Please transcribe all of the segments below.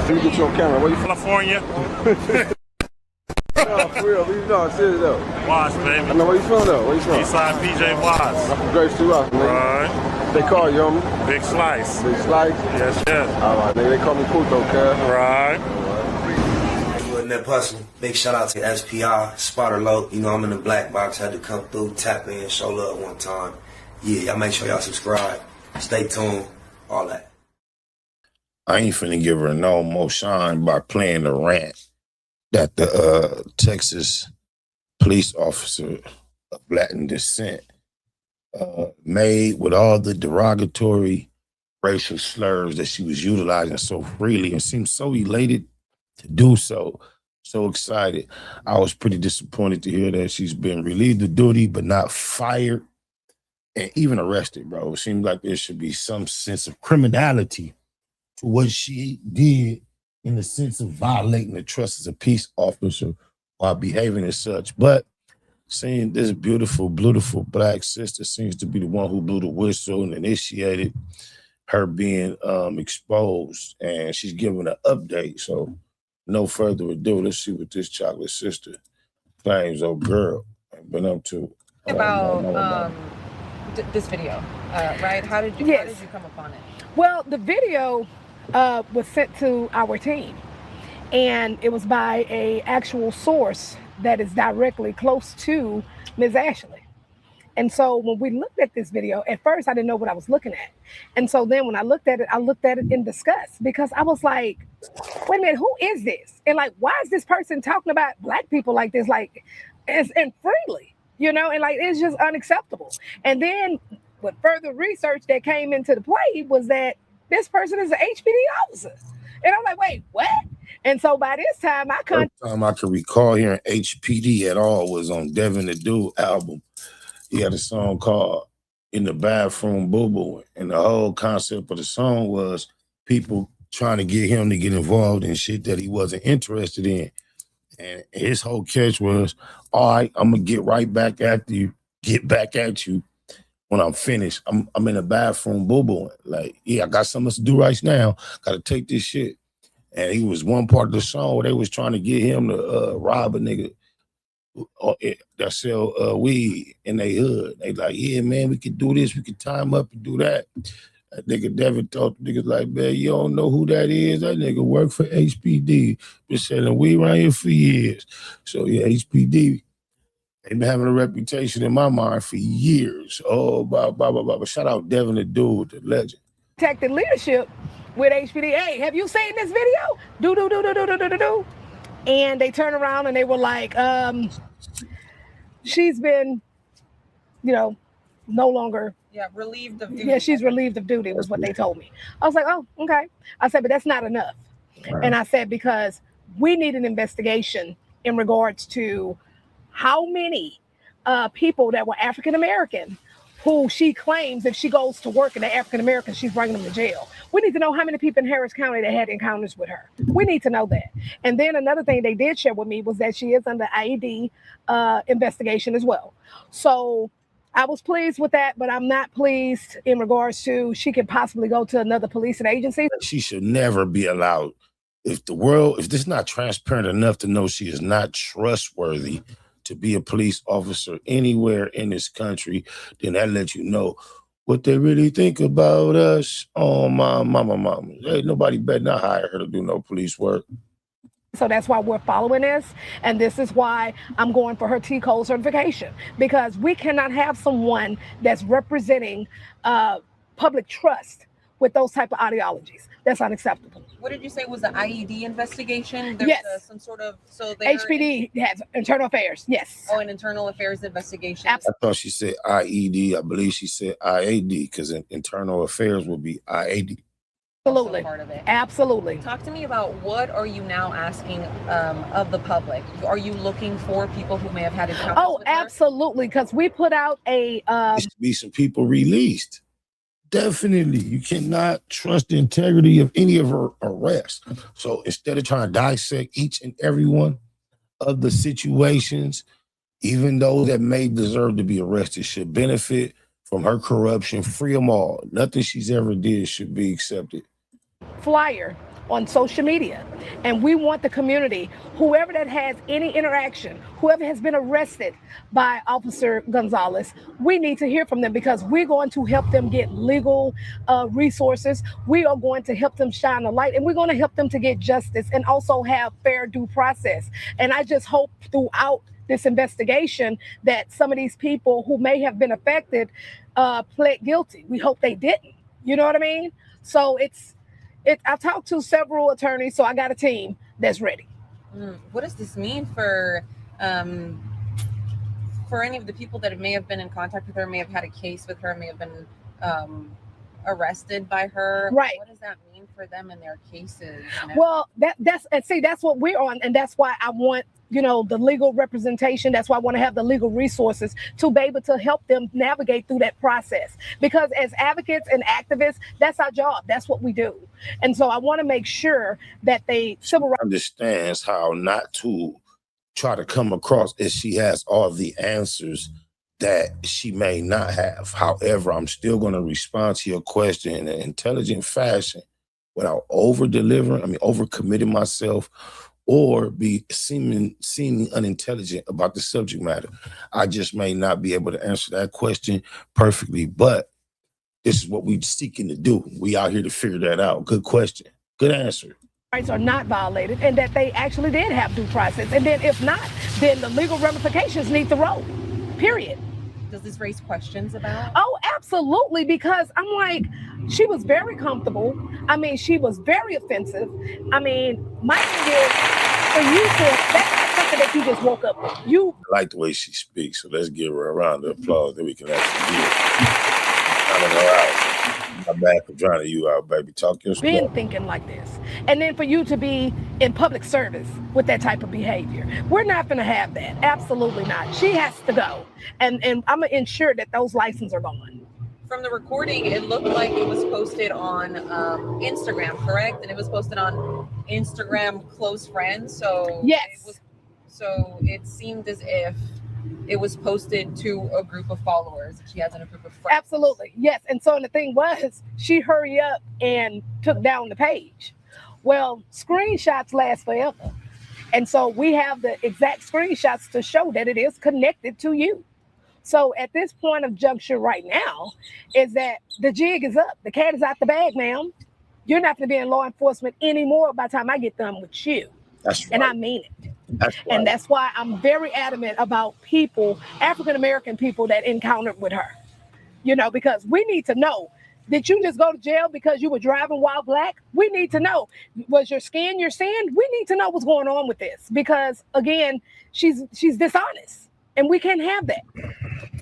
Let me get you on camera. Where you from? California. No, for real. Leave it on. Serious though. Watts, baby. I know where you from though. Where you from? Eastside PJ Watts. I'm from Grace 2 House, nigga. Right. They call you, homie. Big Slice. Big Slice? Yes, yes. All right, nigga. They call me Puto, cuz. Right. In that hustle. Big shout out to SPI, Spotter Low. You know I'm in the black box. Had to come through, tap in, show love one time. Yeah, y'all make sure y'all subscribe. Stay tuned. All that. I ain't finna give her no more shine by playing the rant that the Texas police officer of Latin descent made with all the derogatory racial slurs that she was utilizing so freely and seemed so elated to do so. So excited. I was pretty disappointed to hear that she's been relieved of duty but not fired and even arrested, bro. It seems like there should be some sense of criminality to what she did in the sense of violating the trust as a peace officer while behaving as such. But seeing this beautiful black sister seems to be the one who blew the whistle and initiated her being exposed, and she's giving an update. So no further ado, let's see what this chocolate sister claims. Oh, girl, I've been up to. About this video, right? How did you come upon it? Well, the video was sent to our team, and it was by a actual source that is directly close to Ms. Ashley. And so when we looked at this video, at first I didn't know what I was looking at. And so then when I looked at it in disgust, because I was like, wait a minute, who is this? And like, why is this person talking about black people like this, like, and freely, you know? And like, it's just unacceptable. And then with further research that came into the play was that this person is an HPD officer. And I'm like, wait, what? And so by this time, First time I can recall hearing HPD at all was on Devin the Dude album. He had a song called In the Bathroom Boo Boo. And the whole concept of the song was people trying to get him to get involved in shit that he wasn't interested in. And his whole catch was, all right, I'm going to get right back at you, when I'm finished. I'm in the bathroom boo-booing. Like, yeah, I got something to do right now. Got to take this shit. And he was one part of the song where they was trying to get him to rob a nigga that sell weed in their hood. They like, yeah, man, we could do this. We could time up and do that. That nigga Devin told the niggas like, man, you don't know who that is. That nigga work for HPD. Been selling weed around here for years. So yeah, HPD, they've been having a reputation in my mind for years. Oh, blah, blah, blah, blah. But shout out Devin the Dude, the legend. Protected leadership with HPD. Hey, have you seen this video? Do. And they turn around and they were like, she's been, no longer. Yeah, relieved of duty. Yeah, she's relieved of duty was what they told me. I was like, oh, okay. I said, but that's not enough. Right. And I said, because we need an investigation in regards to how many people that were African-American who she claims if she goes to work and they're African-American, she's bringing them to jail. We need to know how many people in Harris County that had encounters with her. We need to know that. And then another thing they did share with me was that she is under IED investigation as well. So I was pleased with that, but I'm not pleased in regards to she could possibly go to another policing agency. She should never be allowed. If this is not transparent enough to know she is not trustworthy to be a police officer anywhere in this country, then that lets you know what they really think about us. Oh, my mama. Hey, nobody better not hire her to do no police work. So that's why we're following this. And this is why I'm going for her T-Code certification, because we cannot have someone that's representing public trust with those type of ideologies. That's unacceptable. What did you say was the IED investigation? There's yes. Some sort of, HPD has internal affairs, yes. Oh, an internal affairs investigation. Absolutely. I thought she said IED. I believe she said IAD, because internal affairs would be IAD. Absolutely. Part of it. Absolutely. Talk to me about what are you now asking of the public? Are you looking for people who may have had encounters with her? Absolutely, because we put out a... There should be some people released. Definitely. You cannot trust the integrity of any of her arrests. So instead of trying to dissect each and every one of the situations, even those that may deserve to be arrested should benefit from her corruption. Free them all. Nothing she's ever did should be accepted. Flyer on social media. And we want the community, whoever that has any interaction, whoever has been arrested by Officer Gonzalez, we need to hear from them because we're going to help them get legal resources. We are going to help them shine a light, and we're going to help them to get justice and also have fair due process. And I just hope throughout this investigation that some of these people who may have been affected pled guilty. We hope they didn't. You know what I mean? So I've talked to several attorneys, so I got a team that's ready. What does this mean for any of the people that may have been in contact with her, may have had a case with her, may have been arrested by her? Right. What does that mean for them in their cases? Well, that's what we're on, and that's why I want the legal representation. That's why I want to have the legal resources to be able to help them navigate through that process. Because as advocates and activists, that's our job. That's what we do. And so I want to make sure that they civil rights understands how not to try to come across as she has all the answers that she may not have. However, I'm still going to respond to your question in an intelligent fashion without over-committing myself or be seeming unintelligent about the subject matter. I just may not be able to answer that question perfectly, but this is what we're seeking to do. We out here to figure that out. Good question. Good answer. Rights are not violated and that they actually did have due process. And then if not, then the legal ramifications need to roll, period. Does this raise questions about? Oh, absolutely, because I'm like, she was very comfortable. I mean, she was very offensive. I mean, my thing is, for you that's not something that you just woke up with. I like the way she speaks, so let's give her a round of applause that we can actually hear. I'm bad for drowning you out, baby. Talk your stuff. Been thinking like this. And then for you to be in public service with that type of behavior. We're not going to have that. Absolutely not. She has to go. And I'm going to ensure that those licenses are gone. From the recording, it looked like it was posted on Instagram, correct? And it was posted on Instagram close friends. So yes. It seemed as if it was posted to a group of followers. She has a group of friends. Absolutely. Yes. And so the thing was, she hurried up and took down the page. Well, screenshots last forever. And so we have the exact screenshots to show that it is connected to you. So at this point of juncture right now is that the jig is up. The cat is out the bag, ma'am. You're not going to be in law enforcement anymore by the time I get done with you. That's right. And I mean it. That's right. And that's why I'm very adamant about people, African-American people that encountered with her. Because we need to know, did you just go to jail because you were driving while black? We need to know, was your skin your sin? We need to know what's going on with this because, again, she's dishonest and we can't have that.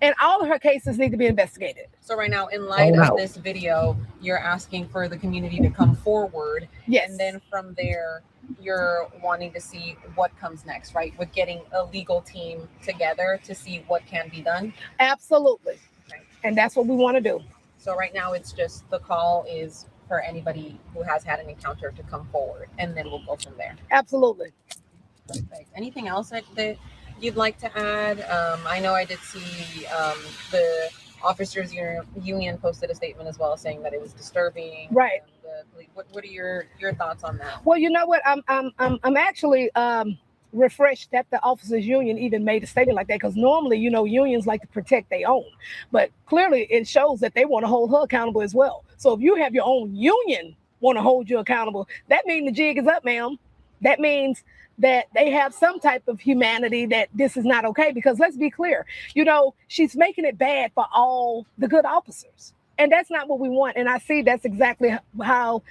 And all of her cases need to be investigated. So right now, in light of this video, you're asking for the community to come forward. Yes. And then from there, you're wanting to see what comes next, right? With getting a legal team together to see what can be done. Absolutely. Okay. And that's what we want to do. So right now it's just the call is for anybody who has had an encounter to come forward, and then we'll go from there. Absolutely. Perfect. Anything else that you'd like to add? I know I did see the Officers Union posted a statement as well saying that it was disturbing. Right. What are your thoughts on that? Well, you know what? I'm actually refreshed that the Officers Union even made a statement like that because normally, unions like to protect their own, but clearly it shows that they want to hold her accountable as well. So if you have your own union want to hold you accountable, that means the jig is up, ma'am. That means that they have some type of humanity that this is not okay because let's be clear, she's making it bad for all the good officers. And that's not what we want. And I see that's exactly how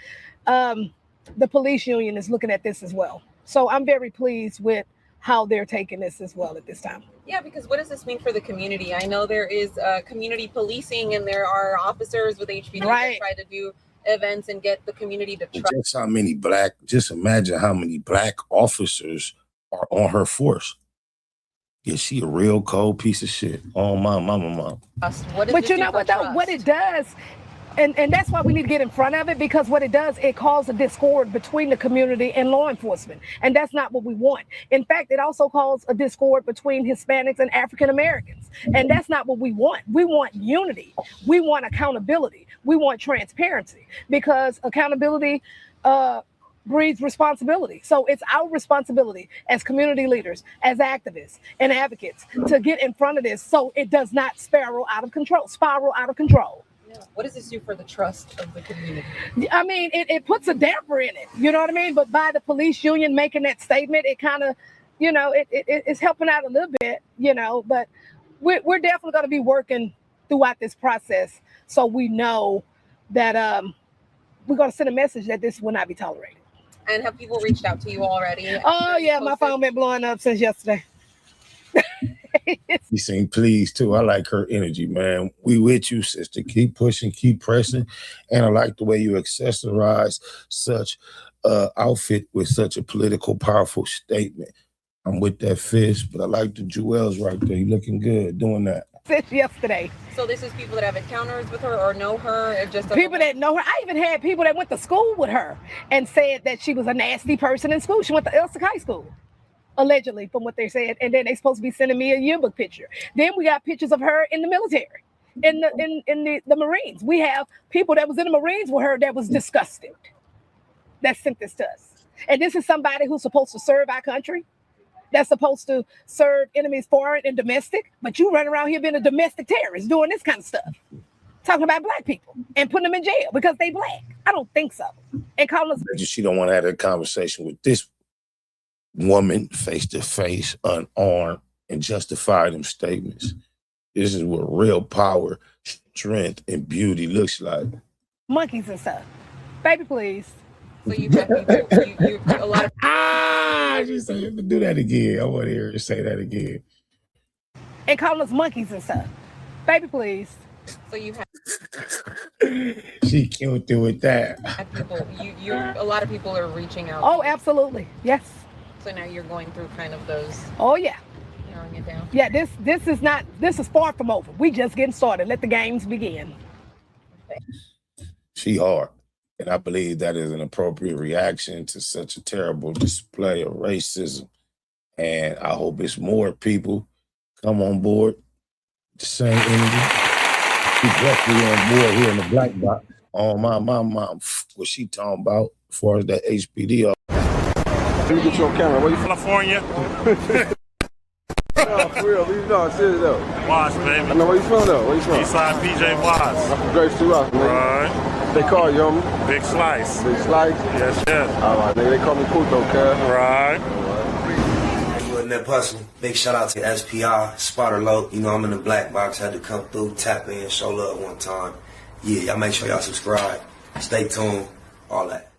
the police union is looking at this as well. So I'm very pleased with how they're taking this as well at this time. Yeah, because what does this mean for the community? I know there is community policing and there are officers with HPD that try to do events and get the community to trust. Just imagine how many black officers are on her force. Yeah, she a real cold piece of shit. Oh, my mama. But you know what, though? What it does, and that's why we need to get in front of it, because what it does, it causes a discord between the community and law enforcement. And that's not what we want. In fact, it also causes a discord between Hispanics and African Americans. And that's not what we want. We want unity. We want accountability. We want transparency, because accountability breeds responsibility. So it's our responsibility as community leaders, as activists and advocates to get in front of this so it does not spiral out of control. Yeah. What does this do for the trust of the community? I mean, it puts a damper in it, you know what I mean? But by the police union making that statement, it kind of, it's helping out a little bit, but we're definitely going to be working throughout this process so we know that we're going to send a message that this will not be tolerated. And have people reached out to you already? Oh, yeah, my phone been blowing up since yesterday. She seemed pleased too. I like her energy, man. We with you, sister. Keep pushing, keep pressing. And I like the way you accessorize such outfit with such a political, powerful statement. I'm with that fist, but I like the jewels right there. You looking good doing that. Since yesterday. So this is people that have encounters with her or know her, or just people that know her. I even had people that went to school with her and said that she was a nasty person in school. She went to Elsick High School, allegedly, from what they said. And then they supposed to be sending me a yearbook picture. Then we got pictures of her in the military, in the Marines. We have people that was in the Marines with her that was disgusted. That sent this to us. And this is somebody who's supposed to serve our country. That's supposed to serve enemies foreign and domestic, but you run around here being a domestic terrorist doing this kind of stuff, talking about black people and putting them in jail because they black. I don't think so. And calling us. She don't want to have a conversation with this woman face to face, unarmed, and justify them statements. This is what real power, strength, and beauty looks like. Monkeys and stuff. Baby, please. So you a lot of. She said, do that again. I want to hear her say that again. And calling us monkeys and stuff. Baby, please. So you have. She killed it with that. People, a lot of people are reaching out. Oh, absolutely. Yes. So now you're going through kind of those. Oh, yeah. Narrowing it down. Yeah, this is far from over. We just getting started. Let the games begin. She hard. And I believe that is an appropriate reaction to such a terrible display of racism. And I hope it's more people come on board, the same energy. She's definitely on board here in the black box. Oh, my mom, what she talking about as far as that HPD. Let me get you on camera. Where you from? California. No, for real. Leave it on. Serious though. Watts, baby. I know where you from though. Where you from? Eastside PJ Watts. I'm from Grace 2 Rock, nigga. Right. They call you, homie. Big Slice. Big Slice? Yes, yes. All right, nigga. They call me Puto, cuz. Right. You wasn't that person. Big shout out to SPI, Spotter Low. You know, I'm in the black box. Had to come through, tap in, show love one time. Yeah, y'all make sure y'all subscribe. Stay tuned. All that.